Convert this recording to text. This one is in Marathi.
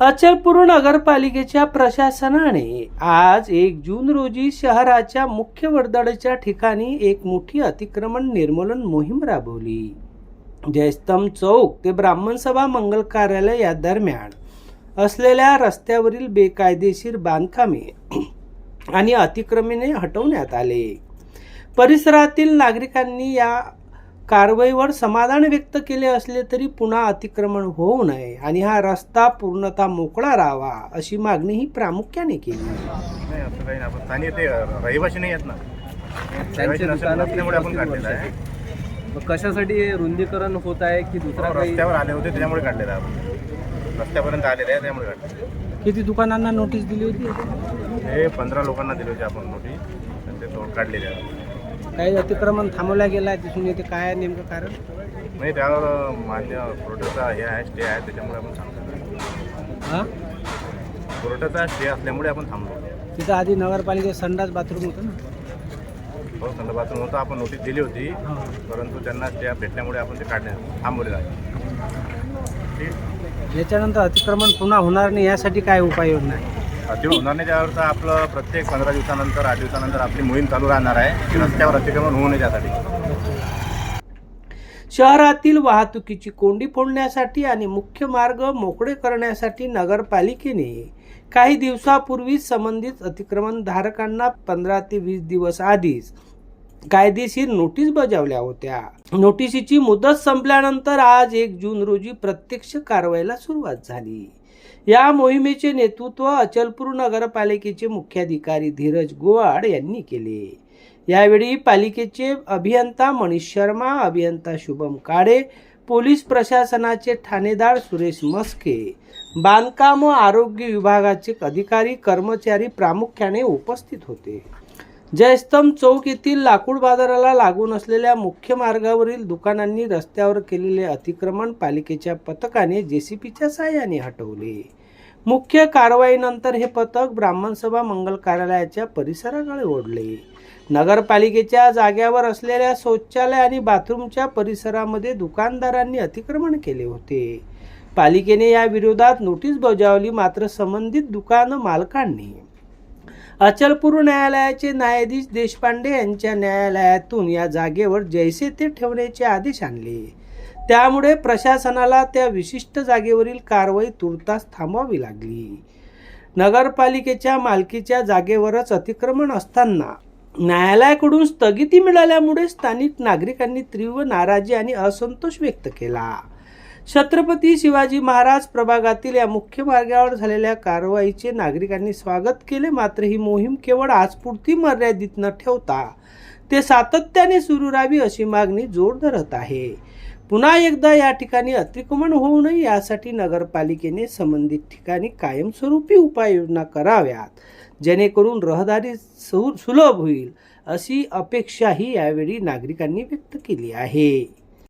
अचलपूर नगरपालिकेच्या प्रशासनाने आज 1 जून रोजी शहराच्या मुख्य वर्दळीच्या ठिकाणी एक मोठी अतिक्रमण निर्मूलन मोहीम राबवली. जयस्तंभ चौक ते ब्राह्मण सभा मंगल कार्यालय या दरम्यान असलेल्या रस्त्यावरील बेकायदेशीर बांधकामे आणि अतिक्रमणे हटवण्यात आले. परिसरातील नागरिकांनी या कारवाईवर समाधान व्यक्त केले असले तरी पुन्हा अतिक्रमण होऊ नये आणि हा रस्ता पूर्णतः मोकळा राहावा अशी मागणीही प्रामुख्याने केली. नाही असं काही नाही, आपण स्थानिक ते रहिवासी नाही आहेत ना, रहिवासी नसल्यामुळे आपण काढलेलं आहे. कशासाठी रुंदीकरण होत आहे की दुसरा काही? रस्त्यावर आले होते त्याच्यामुळे काढलेलं आहे आपण, रस्त्यापर्यंत आलेले आहे त्यामुळे काढले. किती दुकानांना नोटीस दिली होती? हे 15 लोकांना दिले होते आपण नोटीस, आणि ते तो काढलेले आहे. काही अतिक्रमण थांबवल्या गेला दिसून येते, काय नेमकं कारण? नाही त्यावर मान्य कोर्टाचा हे आहे, स्टे आहे, त्याच्यामुळे आपण थांबतो. हां, कोर्टाचा स्टे असल्यामुळे आपण थांबलो. तिथं आधी नगरपालिकेत संडास बाथरूम होतं ना? हो, संड बाथरूम होतं, आपण नोटीस दिली होती, परंतु त्यांना स्टे भेटल्यामुळे आपण ते काढले थांबवले आहे. याच्यानंतर अतिक्रमण पुन्हा होणार नाही यासाठी काय उपाययोजना आहे? अतिक्रमण होणार नाही त्यावर तर आपलं प्रत्येक 15 दिवसानंतर 8 दिवसानंतर आपली मोहीम चालू राहणार आहे की रस्त्यावर अतिक्रमण होऊ नये त्यासाठी. शहरातील वाहतुकीची कोंडी फोडण्यासाठी आणि मुख्य मार्ग मोकळे करण्यासाठी नगरपालिकेने काही दिवसापूर्वी संबंधित अतिक्रमण धारकांना 15 ते 20 दिवस आधीच कायदेशीर नोटीस बजावल्या होत्या. नोटीसीची मुदत संपल्यानंतर आज 1 जून रोजी प्रत्यक्ष कारवाईला सुरुवात झाली. या मोहिमेचे नेतृत्व अचलपूर नगरपालिकेचे मुख्याधिकारी धीरज गोवाड यांनी केले. यावेळी पालिकेचे अभियंता मनीष शर्मा, अभियंता शुभम काळे, पोलीस प्रशासनाचे ठाणेदार सुरेश मस्के, बांधकाम व आरोग्य विभागाचे अधिकारी कर्मचारी प्रामुख्याने उपस्थित होते. जयस्तंभ चौक येथील लाकूड बाजाराला लागून असलेल्या मुख्य मार्गावरील दुकानांनी रस्त्यावर केलेले अतिक्रमण पालिकेच्या पथकाने जेसीबीच्या साहाय्याने हटवले. मुख्य कारवाईनंतर हे पथक ब्राह्मण सभा मंगल कार्यालयाच्या परिसराकडे ओढले. नगरपालिकेच्या जागेवर असलेल्या शौचालय आणि बाथरूमच्या परिसरामध्ये दुकानदारांनी अतिक्रमण केले होते. पालिकेने या विरोधात नोटीस बजावली, मात्र संबंधित दुकान मालकांनी अचलपूर न्यायालयाचे न्यायाधीश देशपांडे यांच्या न्यायालयातून या जागेवर जैसे ते ठेवण्याचे आदेश आणले. त्यामुळे प्रशासनाला त्या विशिष्ट जागेवरील कारवाई तुर्तास थांबवावी लागली. नगरपालिकेच्या मालकीच्या जागेवरच अतिक्रमण असताना न्यायालयाकडून स्थगिती मिळाल्यामुळे स्थानिक नागरिकांनी तीव्र नाराजी आणि असंतोष व्यक्त केला. छत्रपती शिवाजी महाराज प्रभागातील या मुख्य मार्गावर झालेल्या कारवाईचे नागरिकांनी स्वागत केले, मात्र ही मोहीम केवळ आजपुरती मर्यादित न ठेवता ते सातत्याने सुरू राहावी अशी मागणी जोर धरत आहे. पुन्हा एकदा या ठिकाणी अतिक्रमण होऊ नये यासाठी नगरपालिकेने संबंधित ठिकाणी कायमस्वरूपी उपाययोजना कराव्यात, जेणेकरून रहदारी सुलभ होईल अशी अपेक्षाही यावेळी नागरिकांनी व्यक्त केली आहे.